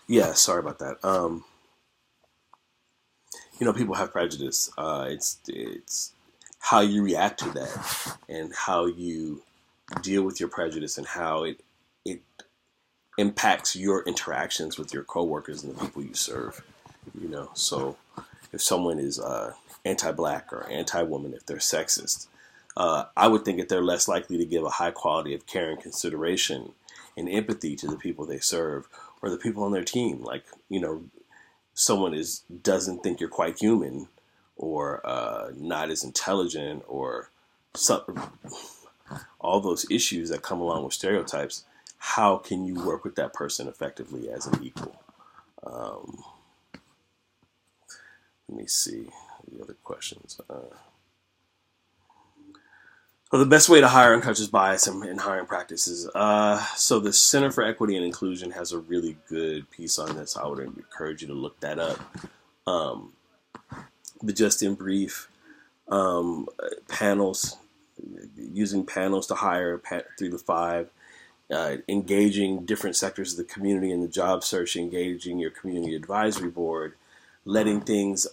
Yeah, sorry about that. People have prejudice. It's how you react to that, and how you deal with your prejudice, and how it impacts your interactions with your coworkers and the people you serve. So if someone is anti-black or anti-woman, if they're sexist, I would think that they're less likely to give a high quality of care and consideration and empathy to the people they serve or the people on their team. Like, someone doesn't think you're quite human, or not as intelligent, or some, all those issues that come along with stereotypes. How can you work with that person effectively as an equal? Um, Let me see the other questions. Well, the best way to hire unconscious bias in hiring practices. So the Center for Equity and Inclusion has a really good piece on this. I would encourage you to look that up. Um, but just in brief, panels, using panels to hire 3 to 5, engaging different sectors of the community in the job search, engaging your community advisory board, letting things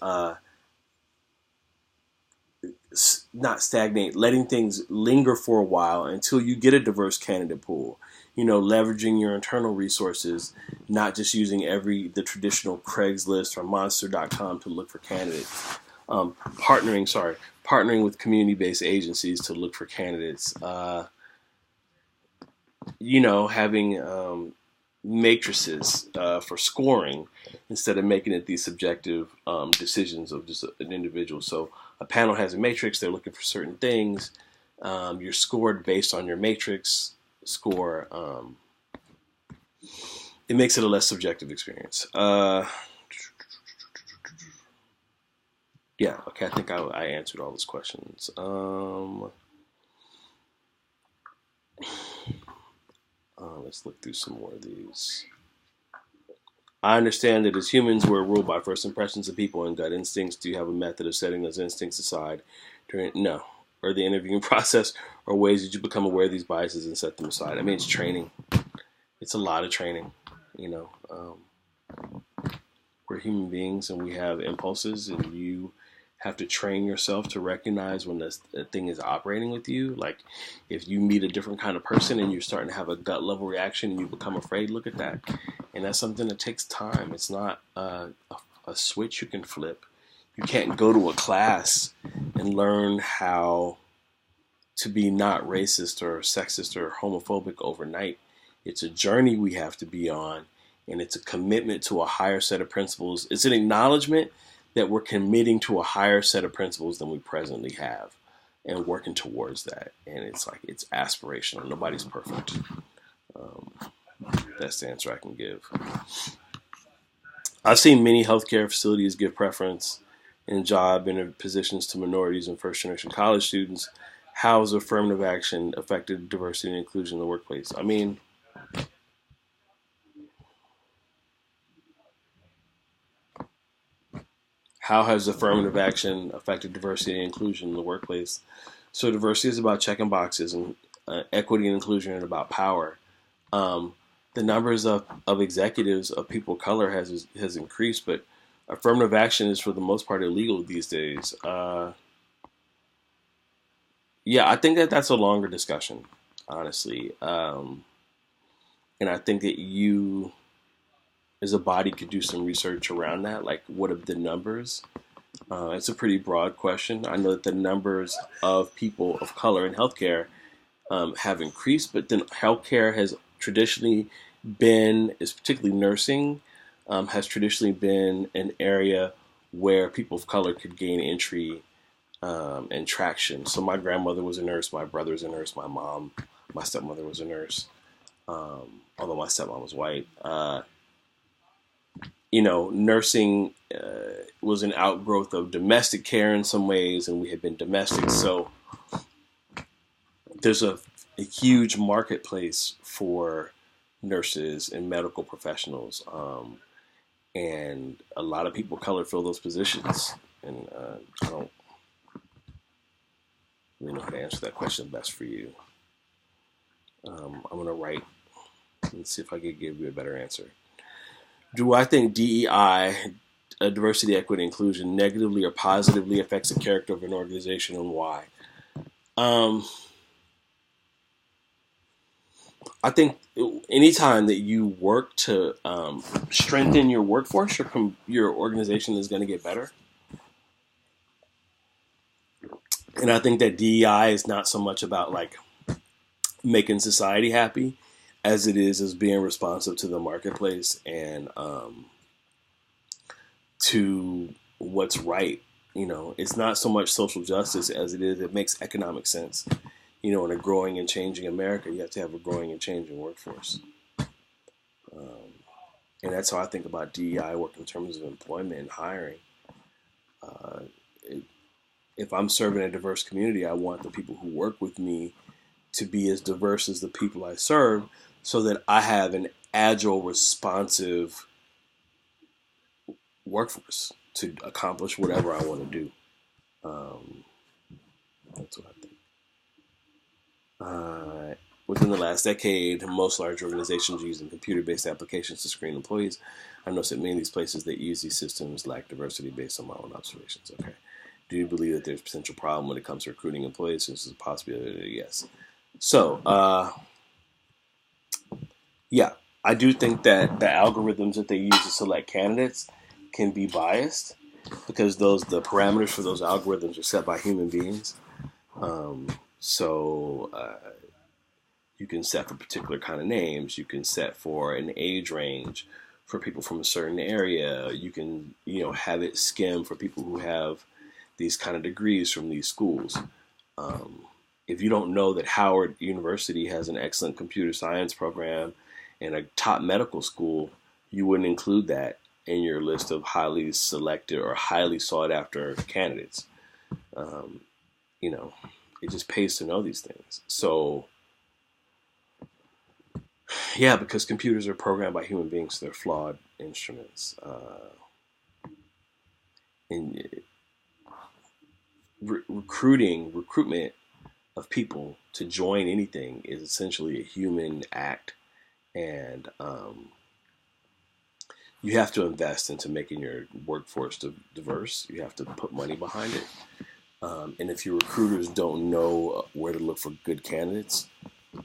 not stagnate, letting things linger for a while until you get a diverse candidate pool. Leveraging your internal resources, not just using the traditional Craigslist or Monster.com to look for candidates. Partnering with community-based agencies to look for candidates. Having matrices for scoring instead of making it these subjective decisions of just an individual. So a panel has a matrix, they're looking for certain things. You're scored based on your matrix score. It makes it a less subjective experience. Yeah, okay, I think I answered all those questions. Let's look through some more of these. I understand that as humans, we're ruled by first impressions of people and gut instincts. Do you have a method of setting those instincts aside no, or the interviewing process, or ways that you become aware of these biases and set them aside? I mean, it's training. It's a lot of training. You know, we're human beings and we have impulses, and you have to train yourself to recognize when this thing is operating with you. Like, if you meet a different kind of person and you're starting to have a gut level reaction and you become afraid, look at that. And that's something that takes time. It's not a switch you can flip. You can't go to a class and learn how to be not racist or sexist or homophobic overnight. It's a journey we have to be on, and it's a commitment to a higher set of principles. It's an acknowledgement that we're committing to a higher set of principles than we presently have, and working towards that. And it's like, it's aspirational. Nobody's perfect. Um, that's the answer I can give. I've seen many healthcare facilities give preference in job and positions to minorities and first generation college students. How has affirmative action affected diversity and inclusion in the workplace? I mean, how has affirmative action affected diversity and inclusion in the workplace? So diversity is about checking boxes, and equity and inclusion are about power. Um, the numbers of executives of people of color has increased, but affirmative action is for the most part illegal these days. Yeah, I think that that's a longer discussion, honestly. And I think that you, as a body, could do some research around that. Like, what are the numbers? It's a pretty broad question. I know that the numbers of people of color in healthcare have increased, but then healthcare has traditionally is particularly nursing, has traditionally been an area where people of color could gain entry and traction. So my grandmother was a nurse, my brother's a nurse, my stepmother was a nurse, although my stepmom was white. Nursing was an outgrowth of domestic care in some ways, and we had been domestic. So there's a huge marketplace for nurses and medical professionals, and a lot of people of color fill those positions. And I don't really know how to answer that question best for you. I'm gonna write and see if I could give you a better answer. Do I think DEI, diversity, equity, inclusion, negatively or positively affects the character of an organization, and why? Um, I think anytime that you work to strengthen your workforce, your organization is going to get better. And I think that DEI is not so much about like making society happy as it is as being responsive to the marketplace and to what's right. You know, it's not so much social justice as it makes economic sense. You know, in a growing and changing America, you have to have a growing and changing workforce. Um, and that's how I think about DEI work in terms of employment and hiring. Uh, it, if I'm serving a diverse community, I want the people who work with me to be as diverse as the people I serve so that I have an agile, responsive workforce to accomplish whatever I want to do. Um, that's what I think. Within the last decade, most large organizations using computer-based applications to screen employees. I noticed that many of these places that use these systems lack diversity based on my own observations. Okay. Do you believe that there's a potential problem when it comes to recruiting employees? This is a possibility. Yes. So, yeah, I do think that the algorithms that they use to select candidates can be biased because the parameters for those algorithms are set by human beings. Um, so you can set for particular kind of names. You can set for an age range for people from a certain area. You can have it skim for people who have these kind of degrees from these schools. Um, if you don't know that Howard University has an excellent computer science program and a top medical school, you wouldn't include that in your list of highly selected or highly sought after candidates. Um, you know, it just pays to know these things. So, yeah, because computers are programmed by human beings, so they're flawed instruments. And recruitment of people to join anything is essentially a human act, and you have to invest into making your workforce diverse. You have to put money behind it. And if your recruiters don't know where to look for good candidates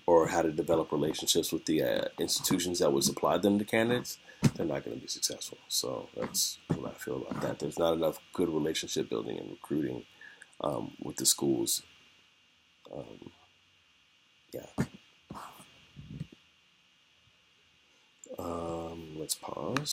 or how to develop relationships with the institutions that would supply them to candidates, they're not going to be successful. So that's what I feel about that. There's not enough good relationship building and recruiting with the schools. Um, yeah. Let's pause.